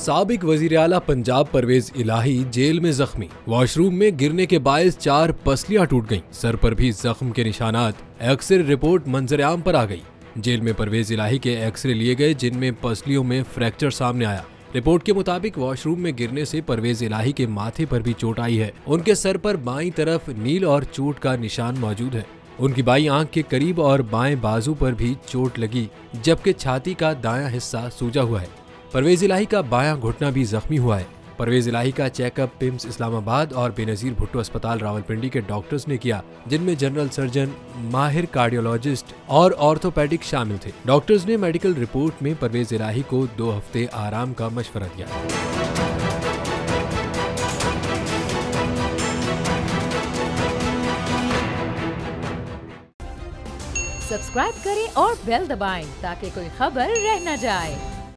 साबिक वजीर आला पंजाब परवेज इलाही जेल में जख्मी। वॉशरूम में गिरने के बायस 4 पसलियां टूट गईं। सर पर भी जख्म के निशानात। एक्सरे रिपोर्ट मंजर-ए-आम पर आ गई। जेल में परवेज इलाही के एक्सरे लिए गए जिनमें पसलियों में फ्रैक्चर सामने आया। रिपोर्ट के मुताबिक वॉशरूम में गिरने से परवेज इलाही के माथे पर भी चोट आई है। उनके सर पर बाईं तरफ नील और चोट का निशान मौजूद है। उनकी बाईं आंख के करीब और बाएं बाजू पर भी चोट लगी, जबकि छाती का दायां हिस्सा सूजा हुआ है। परवेज इलाही का बायां घुटना भी जख्मी हुआ है। परवेज इलाही का चेकअप पिम्स इस्लामाबाद और बेनजीर भुट्टो अस्पताल रावलपिंडी के डॉक्टर्स ने किया, जिनमें जनरल सर्जन, माहिर कार्डियोलॉजिस्ट और ऑर्थोपेडिक शामिल थे। डॉक्टर्स ने मेडिकल रिपोर्ट में परवेज इलाही को 2 हफ्ते आराम का मशवरा दिया। सब्सक्राइब करें और बेल दबाएं ताकि कोई खबर रह न जाए।